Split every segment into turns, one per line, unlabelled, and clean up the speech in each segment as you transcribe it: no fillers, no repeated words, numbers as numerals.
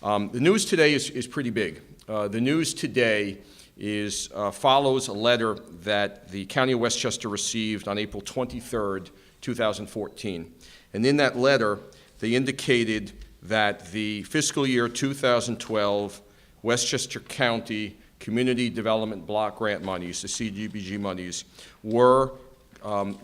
The news today is pretty big. The news today follows a letter that the County of Westchester received on April 23rd, 2014. And in that letter, they indicated that the fiscal year 2012 Westchester County Community Development Block Grant monies, the CDBG monies, were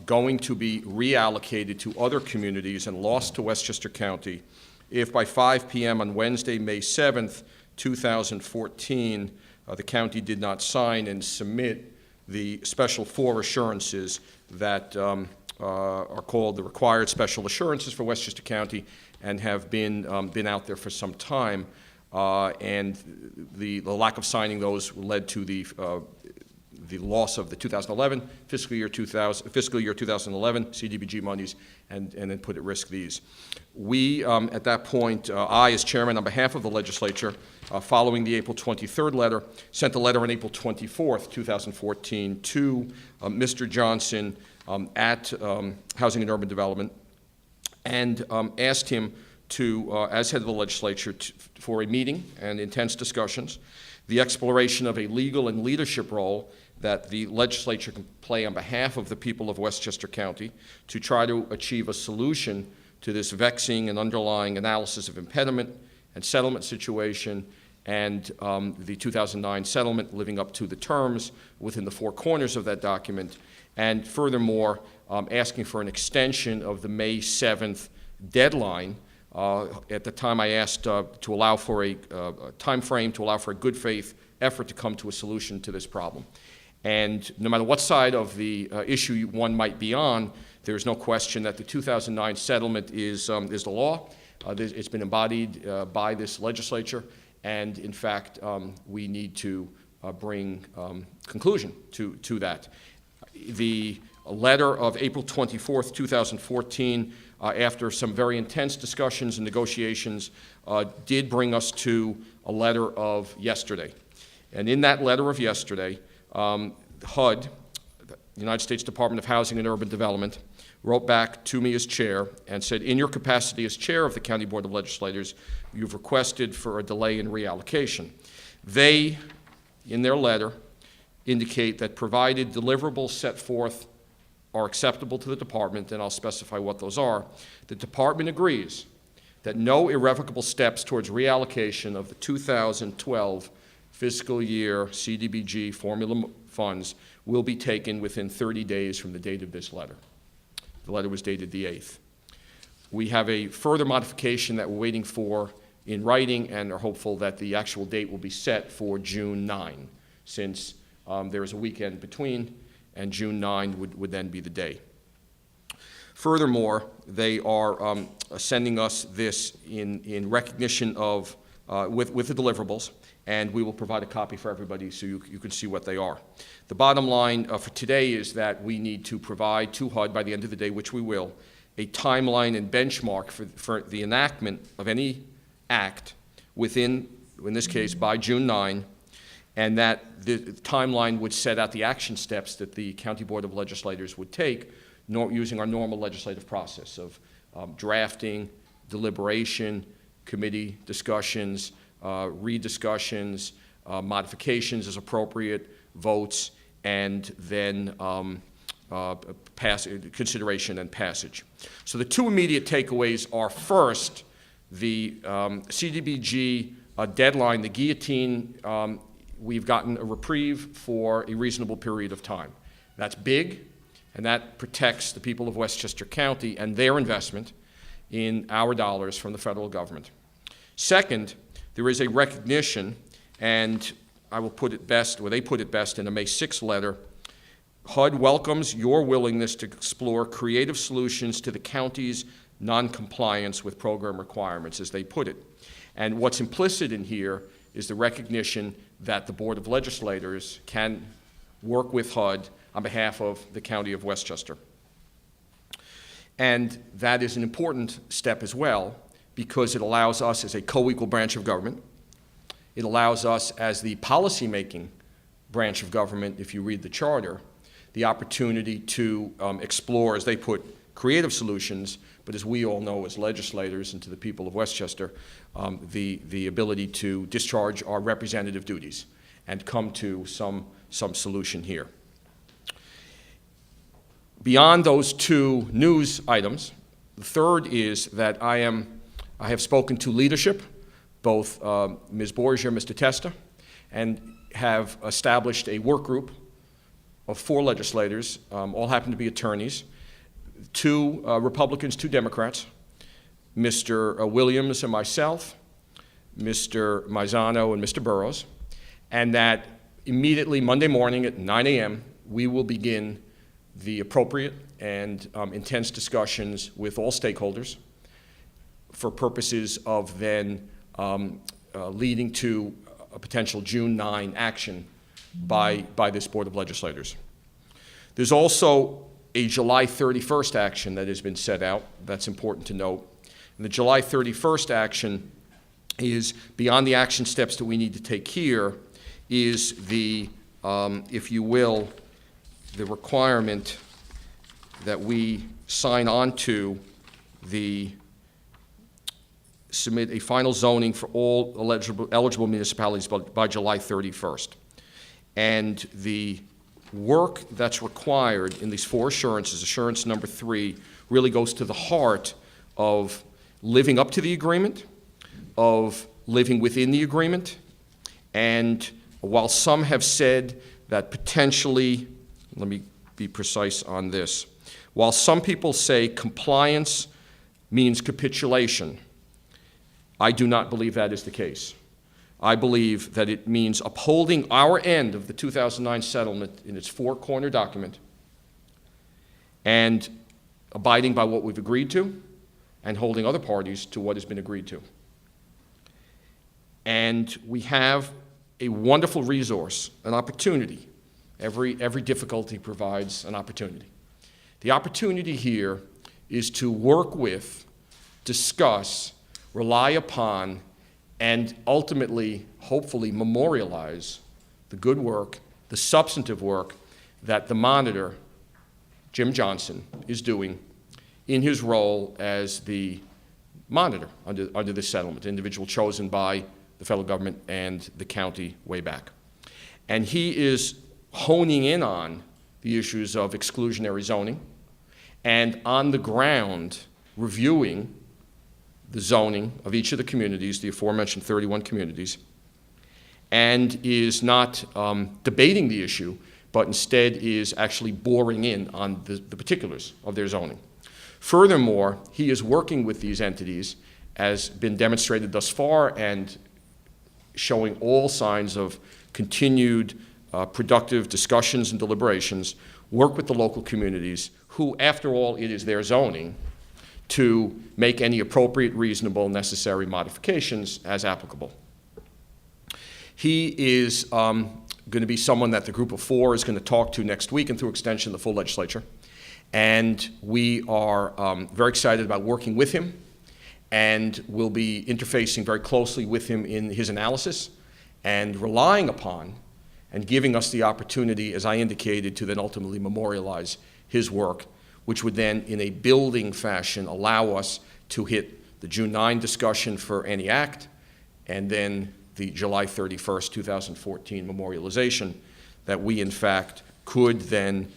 going to be reallocated to other communities and lost to Westchester County if by 5 p.m. on Wednesday, May 7th, 2014, the county did not sign and submit the special 4 assurances that are called the required special assurances for Westchester County and have been out there for some time. And the lack of signing those led to the loss of the 2011 fiscal year 2011 CDBG monies, and then put at risk these. We, at that point, I, as chairman, on behalf of the legislature, following the April 23rd letter, sent a letter on April 24th, 2014, to Mr. Johnson at Housing and Urban Development, and asked him to, as head of the legislature, for a meeting and intense discussions, the exploration of a legal and leadership role that the legislature can play on behalf of the people of Westchester County to try to achieve a solution to this vexing and underlying analysis of impediment and settlement situation, and the 2009 settlement living up to the terms within the 4 corners of that document, and furthermore, asking for an extension of the May 7th deadline. At the time, I asked to allow for a time frame, to allow for a good faith effort to come to a solution to this problem. And no matter what side of the issue one might be on, there's no question that the 2009 settlement is the law. It's been embodied by this legislature, and in fact, we need to bring conclusion to that. The letter of April 24th, 2014, after some very intense discussions and negotiations, did bring us to a letter of yesterday. And in that letter of yesterday, HUD, the United States Department of Housing and Urban Development, wrote back to me as chair and said, in your capacity as chair of the County Board of Legislators, you've requested for a delay in reallocation. They, in their letter, indicate that provided deliverables set forth are acceptable to the department, and I'll specify what those are, the department agrees that no irrevocable steps towards reallocation of the 2012 fiscal year CDBG formula funds will be taken within 30 days from the date of this letter. The letter was dated the 8th. We have a further modification that we're waiting for in writing, and are hopeful that the actual date will be set for June 9, since there is a weekend between, and June 9 would then be the day. Furthermore, they are sending us this in recognition of, with the deliverables, and we will provide a copy for everybody so you can see what they are. The bottom line for today is that we need to provide to HUD by the end of the day, which we will, a timeline and benchmark for the enactment of any act within, in this case, by June 9, and that the timeline would set out the action steps that the County Board of Legislators would take using our normal legislative process of drafting, deliberation, committee discussions, rediscussions, modifications as appropriate, votes, and then consideration and passage. So the 2 immediate takeaways are, first, the CDBG deadline, the guillotine, we've gotten a reprieve for a reasonable period of time. That's big, and that protects the people of Westchester County and their investment in our dollars from the federal government. Second, there is a recognition, and I will put it best, or they put it best in a May 6th letter, HUD welcomes your willingness to explore creative solutions to the county's noncompliance with program requirements, as they put it. And what's implicit in here is the recognition that the Board of Legislators can work with HUD on behalf of the County of Westchester. And that is an important step as well, because it allows us as a co-equal branch of government. It allows us as the policy-making branch of government, if you read the charter, the opportunity to explore, as they put, creative solutions, but as we all know as legislators and to the people of Westchester, the ability to discharge our representative duties and come to some solution here. Beyond those two news items, the third is that I have spoken to leadership, both Ms. Borgia, Mr. Testa, and have established a work group of 4 legislators, all happen to be attorneys, 2 Republicans, 2 Democrats, Mr. Williams and myself, Mr. Maizano and Mr. Burrows, and that immediately Monday morning at 9 a.m. we will begin the appropriate and intense discussions with all stakeholders for purposes of then leading to a potential June 9 action by this Board of Legislators. There's also a July 31st action that has been set out. That's important to note. And the July 31st action is, beyond the action steps that we need to take here, is the, if you will, the requirement that we sign on to submit a final zoning for all eligible municipalities by July 31st. And the work that's required in these 4 assurances, assurance number 3, really goes to the heart of living up to the agreement, of living within the agreement, and while some have said that potentially, let me be precise on this, while some people say compliance means capitulation, I do not believe that is the case. I believe that it means upholding our end of the 2009 settlement in its 4-corner document and abiding by what we've agreed to and holding other parties to what has been agreed to. And we have a wonderful resource, an opportunity. Every difficulty provides an opportunity. The opportunity here is to work with, discuss, rely upon, and ultimately, hopefully, memorialize the good work, the substantive work that the monitor, Jim Johnson, is doing in his role as the monitor under this settlement, an individual chosen by the federal government and the county way back. And he is honing in on the issues of exclusionary zoning and on the ground reviewing the zoning of each of the communities, the aforementioned 31 communities, and is not debating the issue, but instead is actually boring in on the particulars of their zoning. Furthermore, he is working with these entities, as been demonstrated thus far, and showing all signs of continued productive discussions and deliberations, work with the local communities, who, after all, it is their zoning, to make any appropriate, reasonable, necessary modifications as applicable. He is going to be someone that the group of 4 is going to talk to next week, and through extension, the full legislature. And we are very excited about working with him, and we'll be interfacing very closely with him in his analysis and relying upon and giving us the opportunity, as I indicated, to then ultimately memorialize his work, which would then, in a building fashion, allow us to hit the June 9 discussion for any act, and then the July 31st, 2014 memorialization, that we, in fact, could then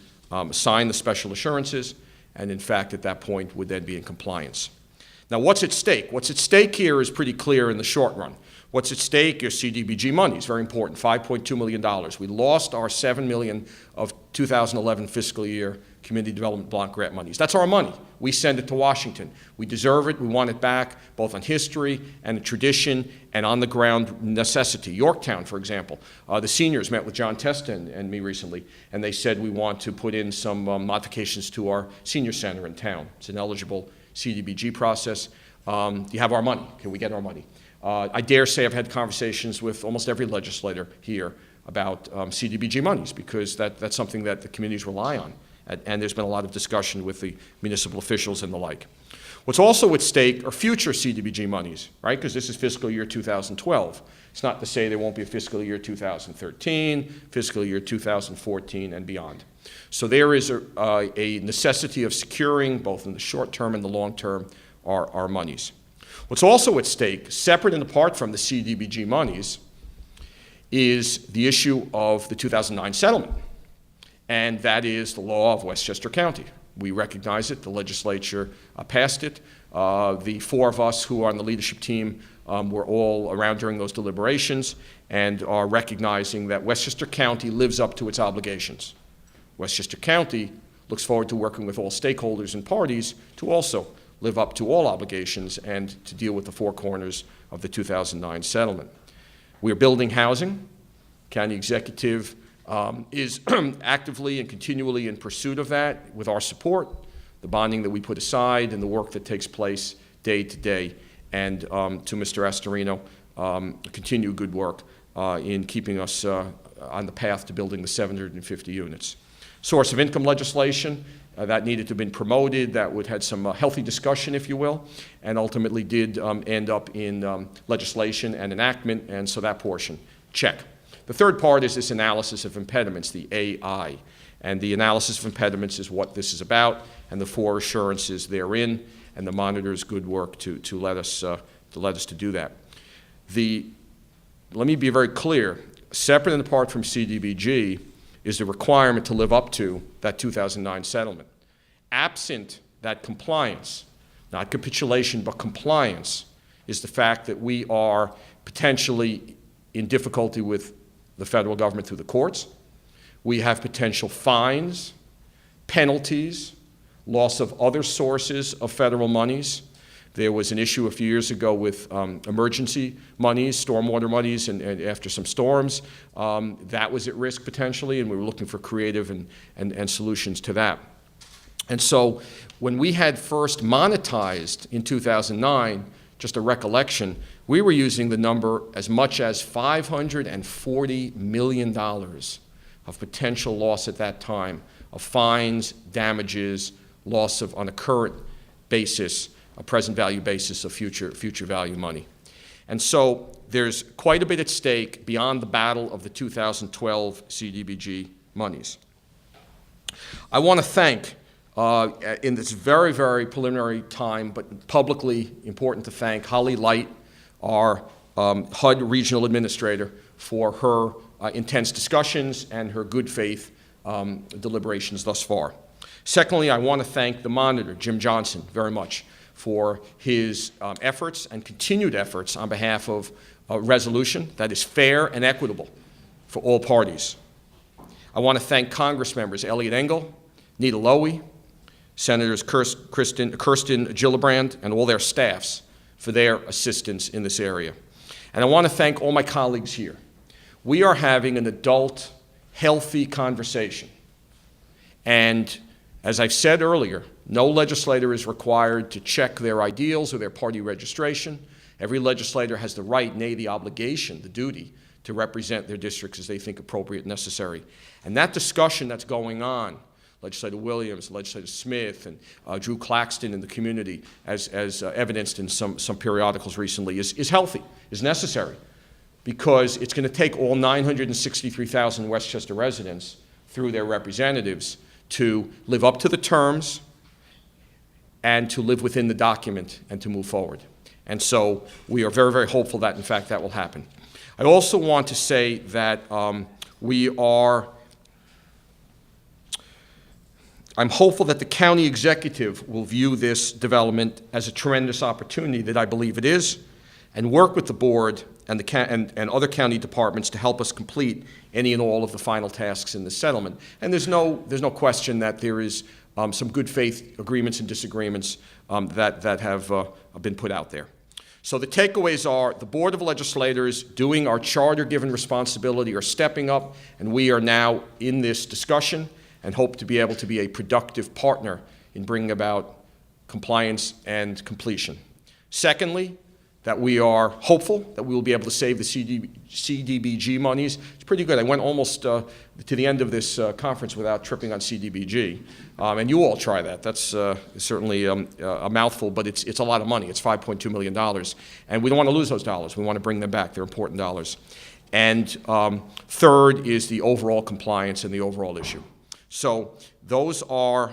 sign the special assurances, and, in fact, at that point, would then be in compliance. Now, what's at stake? What's at stake here is pretty clear in the short run. What's at stake is CDBG money. It's very important, $5.2 million. We lost our $7 million of 2011 fiscal year community development block grant monies. That's our money. We send it to Washington. We deserve it. We want it back, both on history and tradition and on the ground necessity. Yorktown, for example, the seniors met with John Testa and me recently, and they said we want to put in some modifications to our senior center in town. It's an eligible CDBG process. Do you have our money? Can we get our money? I dare say I've had conversations with almost every legislator here about CDBG monies, because that's something that the communities rely on. and there's been a lot of discussion with the municipal officials and the like. What's also at stake are future CDBG monies, right? Because this is fiscal year 2012. It's not to say there won't be a fiscal year 2013, fiscal year 2014, and beyond. So there is a necessity of securing, both in the short term and the long term, our monies. What's also at stake, separate and apart from the CDBG monies, is the issue of the 2009 settlement, and that is the law of Westchester County. We recognize it. The legislature passed it. The four of us who are on the leadership team were all around during those deliberations and are recognizing that Westchester County lives up to its obligations. Westchester County looks forward to working with all stakeholders and parties to also live up to all obligations and to deal with the four corners of the 2009 settlement. We are building housing. County executive is actively and continually in pursuit of that with our support, the bonding that we put aside and the work that takes place day to day. And to Mr. Astorino, continue good work in keeping us on the path to building the 750 units. Source of income legislation, that needed to have been promoted. That would had some healthy discussion, if you will, and ultimately did end up in legislation and enactment, and so that portion, check. The third part is this analysis of impediments, the AI. And the analysis of impediments is what this is about, and the four assurances therein, and the monitor's good work to let us to do that. Let me be very clear, separate and apart from CDBG is the requirement to live up to that 2009 settlement. Absent that compliance, not capitulation, but compliance, is the fact that we are potentially in difficulty with the federal government through the courts. We have potential fines, penalties, loss of other sources of federal monies. There was an issue a few years ago with emergency monies, stormwater monies, and after some storms. That was at risk potentially, and we were looking for creative and solutions to that. And so when we had first monetized in 2009, just a recollection, we were using the number as much as $540 million of potential loss at that time of fines, damages, loss of, on a current basis, a present value basis of future value money. And so there's quite a bit at stake beyond the battle of the 2012 CDBG monies. I want to thank, in this very, very preliminary time, but publicly important to thank, Holly Light, our HUD regional administrator, for her intense discussions and her good faith deliberations thus far. Secondly, I want to thank the monitor, Jim Johnson, very much for his efforts and continued efforts on behalf of a resolution that is fair and equitable for all parties. I want to thank Congress members Elliot Engel, Nita Lowey, Senators Kirsten Gillibrand, and all their staffs for their assistance in this area. And I want to thank all my colleagues here. We are having an adult, healthy conversation. And as I've said earlier, no legislator is required to check their ideals or their party registration. Every legislator has the right, nay, the obligation, the duty, to represent their districts as they think appropriate and necessary. And that discussion that's going on, Legislator Williams, Legislator Smith, and Drew Claxton in the community, as evidenced in some periodicals recently, is healthy, is necessary, because it's going to take all 963,000 Westchester residents through their representatives to live up to the terms and to live within the document and to move forward. And so we are very, very hopeful that, in fact, that will happen. I also want to say that I'm hopeful that the county executive will view this development as a tremendous opportunity that I believe it is, and work with the board and other county departments to help us complete any and all of the final tasks in the settlement. And there's no question that there is some good faith agreements and disagreements that have been put out there. So the takeaways are the Board of Legislators doing our charter-given responsibility are stepping up, and we are now in this discussion and hope to be able to be a productive partner in bringing about compliance and completion. Secondly, that we are hopeful that we will be able to save the CDBG monies. It's pretty good. I went almost to the end of this conference without tripping on CDBG. And you all try that. That's certainly a mouthful, but it's a lot of money. It's $5.2 million. And we don't want to lose those dollars. We want to bring them back. They're important dollars. And third is the overall compliance and the overall issue. So those are,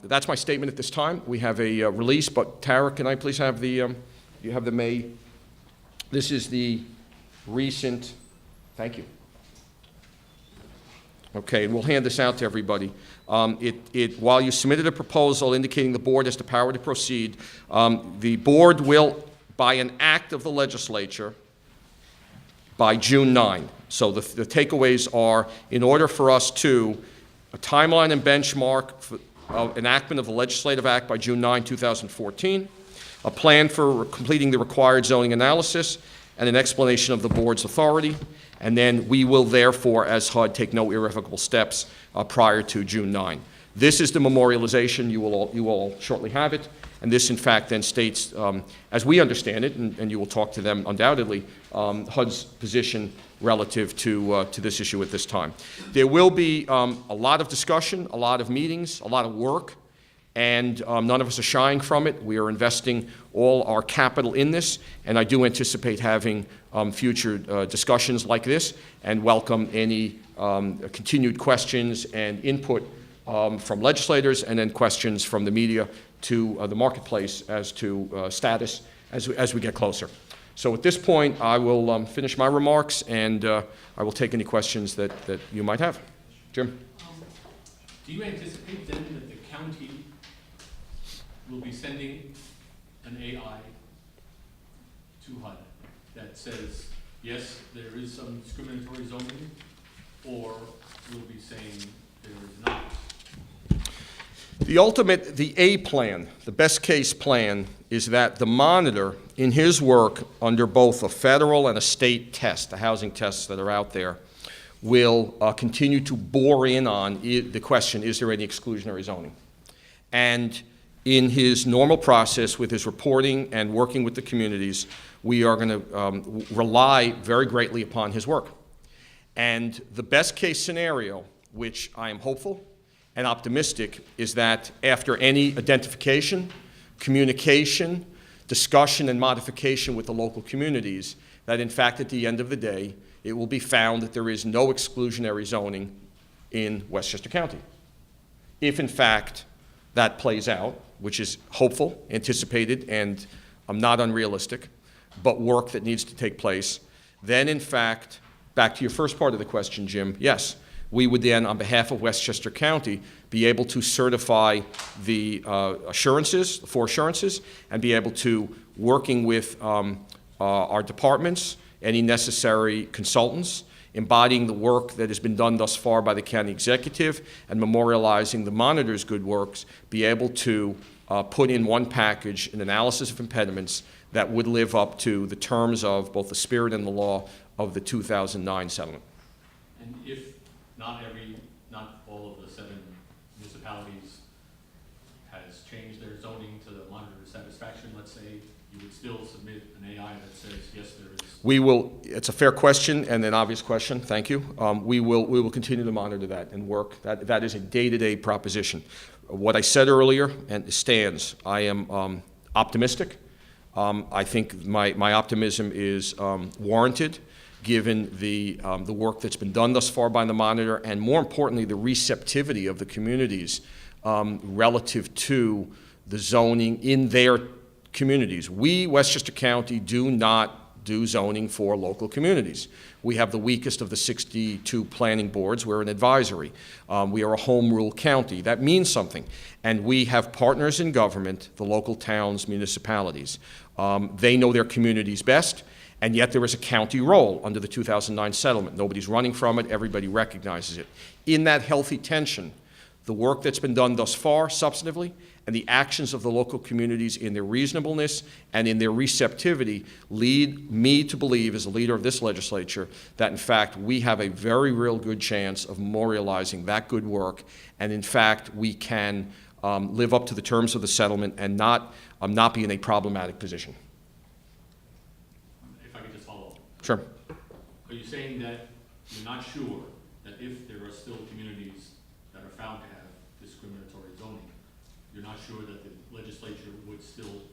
that's my statement at this time. We have a release, but Tara, can I please have the, you have the May, this is the recent, thank you. Okay, and we'll hand this out to everybody. While you submitted a proposal indicating the board has the power to proceed, the board will, by an act of the legislature, by June 9. So the takeaways are, in order for us to, a timeline and benchmark for enactment of the legislative act by June 9, 2014, a plan for completing the required zoning analysis, and an explanation of the board's authority. And then we will therefore, as HUD, take no irrevocable steps prior to June 9. This is the memorialization. You will all shortly have it. And this, in fact, then states, as we understand it, and you will talk to them undoubtedly, HUD's position relative to this issue at this time. There will be a lot of discussion, a lot of meetings, a lot of work, and none of us are shying from it. We are investing all our capital in this, and I do anticipate having future discussions like this, and welcome any continued questions and input from legislators, and then questions from the media to the marketplace as to status as we get closer. So at this point, I will finish my remarks, and I will take any questions that you might have. Jim?
Do you anticipate then that the county will be sending an AI to HUD that says, yes, there is some discriminatory zoning, or will be saying there is not?
The A plan, the best case plan, is that the monitor in his work under both a federal and a state test, the housing tests that are out there, will continue to bore in on the question, is there any exclusionary zoning? And in his normal process with his reporting and working with the communities, we are going to rely very greatly upon his work. And the best case scenario, which I am hopeful and optimistic, is that after any identification, communication, discussion, and modification with the local communities, that in fact at the end of the day, it will be found that there is no exclusionary zoning in Westchester County. If in fact that plays out, which is hopeful, anticipated, and not unrealistic, but work that needs to take place, then in fact, back to your first part of the question, Jim, yes, we would then, on behalf of Westchester County, be able to certify the assurances, the 4 assurances, and be able to, working with our departments, any necessary consultants, embodying the work that has been done thus far by the county executive and memorializing the monitor's good works, be able to put in one package an analysis of impediments that would live up to the terms of both the spirit and the law of the 2009 settlement.
And if not all of the 7 municipalities has changed their zoning to the monitor's satisfaction, let's say, you would still submit an AI that says, yes, there is?
We will, it's a fair question and an obvious question, thank you. We will continue to monitor that and work. That is a day-to-day proposition. What I said earlier and stands. I am optimistic. I think my optimism is warranted, given the work that's been done thus far by the monitor, and more importantly, the receptivity of the communities relative to the zoning in their communities. We, Westchester County, do not do zoning for local communities. We have the weakest of the 62 planning boards. We're an advisory. We are a home rule county. That means something. And we have partners in government, the local towns, municipalities. They know their communities best. And yet there is a county role under the 2009 settlement. Nobody's running from it. Everybody recognizes it. In that healthy tension, the work that's been done thus far substantively and the actions of the local communities in their reasonableness and in their receptivity lead me to believe, as a leader of this legislature, that in fact we have a very real good chance of memorializing that good work, and in fact we can live up to the terms of the settlement and not be in a problematic position. Sure.
Are you saying that you're not sure that if there are still communities that are found to have discriminatory zoning, you're not sure that the legislature would still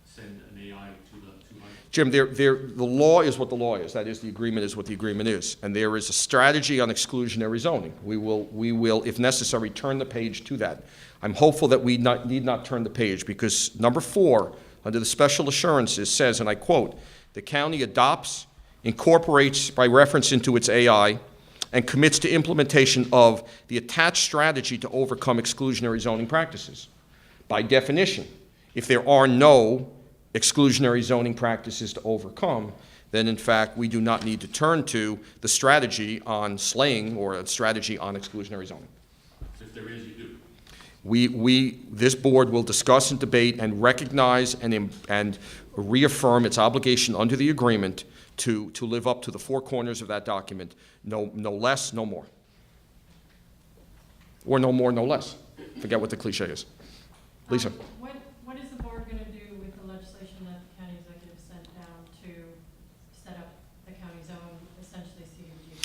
send an AI to the 200?
Jim, the law is what the law is. That is, the agreement is what the agreement is. And there is a strategy on exclusionary zoning. We will, if necessary, turn the page to that. I'm hopeful that we need not turn the page, because number 4, under the special assurances, says, and I quote, "The county adopts, incorporates by reference into its AI, and commits to implementation of the attached strategy to overcome exclusionary zoning practices." By definition, if there are no exclusionary zoning practices to overcome, then in fact we do not need to turn to the strategy on slaying or a strategy on exclusionary zoning.
So if there is, you do.
This board will discuss and debate and recognize and reaffirm its obligation under the agreement to live up to the 4 corners of that document, no less, no more. Or no more, no less. Forget what the cliche is. Lisa.
What is the board going to do with the legislation that the county executive sent down to set up the county zone, essentially CDBG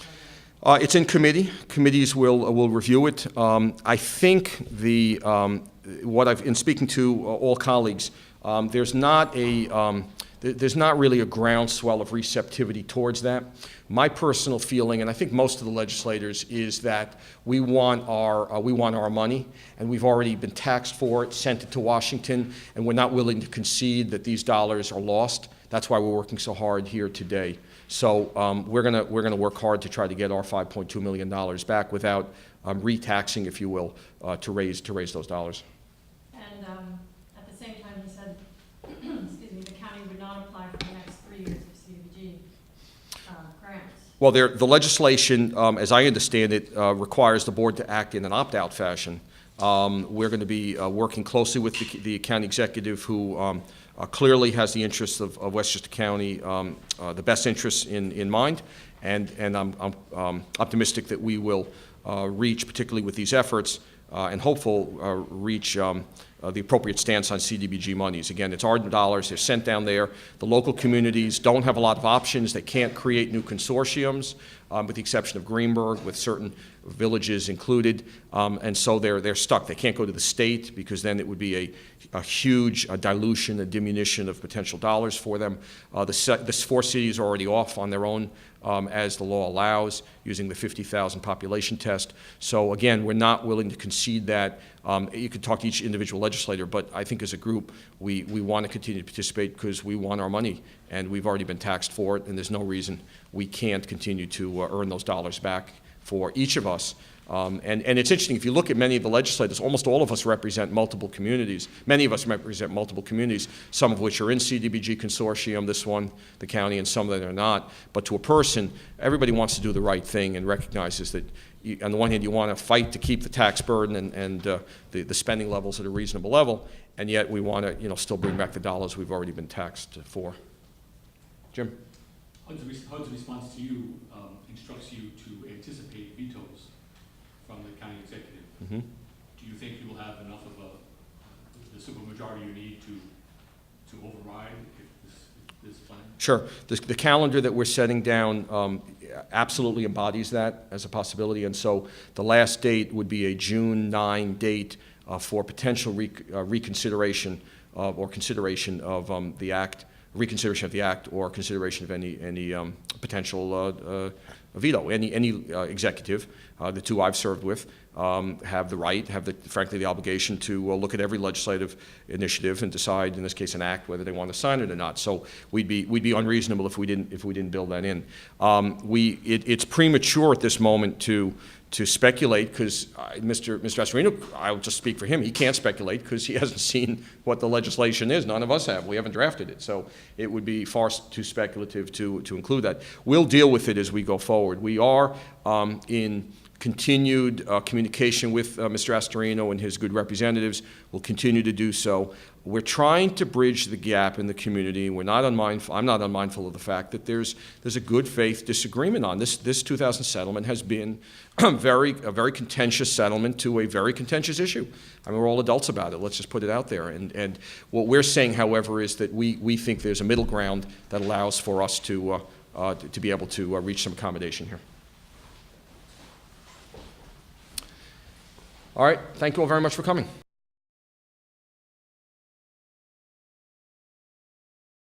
program?
It's in committee. Committees will review it. I think in speaking to all colleagues, there's not really a groundswell of receptivity towards that. My personal feeling, and I think most of the legislators, is that we want our money, and we've already been taxed for it, sent it to Washington, and we're not willing to concede that these dollars are lost. That's why we're working so hard here today. So we're gonna work hard to try to get our $5.2 million back without retaxing, if you will, to raise those dollars.
And at the same time, he said, excuse me, the county would not apply for the next 3 years of CDBG grants.
Well, the legislation, as I understand it, requires the board to act in an opt-out fashion. We're going to be working closely with the county executive, who clearly has the interests of Westchester County, the best interests in mind, and I'm optimistic that we will reach, particularly with these efforts, and hopeful reach the appropriate stance on CDBG monies. Again, it's our dollars. They're sent down there. The local communities don't have a lot of options. They can't create new consortiums, with the exception of Greenberg, with certain villages included, and so they're stuck. They can't go to the state, because then it would be a huge dilution, a diminution of potential dollars for them. The 4 cities are already off on their own, as the law allows, using the 50,000 population test. So again, we're not willing to concede that. You could talk to each individual legislator, but I think as a group, we want to continue to participate because we want our money, and we've already been taxed for it, and there's no reason we can't continue to earn those dollars back for each of us. And it's interesting, if you look at many of the legislators, almost all of us represent multiple communities. Many of us represent multiple communities, some of which are in CDBG consortium, this one, the county, and some that are not. But to a person, everybody wants to do the right thing and recognizes that on the one hand, you want to fight to keep the tax burden and the spending levels at a reasonable level, and yet we want to still bring back the dollars we've already been taxed for. Jim?
HUD's response to you instructs you to anticipate vetoes from the county executive.
Mm-hmm.
Do you think you will have enough of the supermajority you need to override this plan?
Sure. The calendar that we're setting down absolutely embodies that as a possibility, and so the last date would be a June 9 date for potential reconsideration or consideration of the act, reconsideration of the act, or consideration of any potential veto. Any executive, the 2 I've served with, have the right, frankly the obligation to look at every legislative initiative and decide, in this case, an act, whether they want to sign it or not. So we'd be unreasonable if we didn't build that in. It's premature at this moment to speculate, because Mr. Astorino, I'll just speak for him, he can't speculate because he hasn't seen what the legislation is. None of us have. We haven't drafted it. So it would be far too speculative to include that. We'll deal with it as we go forward. We are in continued communication with Mr. Astorino and his good representatives. We'll continue to do so. We're trying to bridge the gap in the community. I'm not unmindful of the fact that there's a good faith disagreement on this. This 2000 settlement has been a very contentious settlement to a very contentious issue. I mean, we're all adults about it. Let's just put it out there. And what we're saying, however, is that we think there's a middle ground that allows for us to to be able to reach some accommodation here. All right, thank you all very much for coming.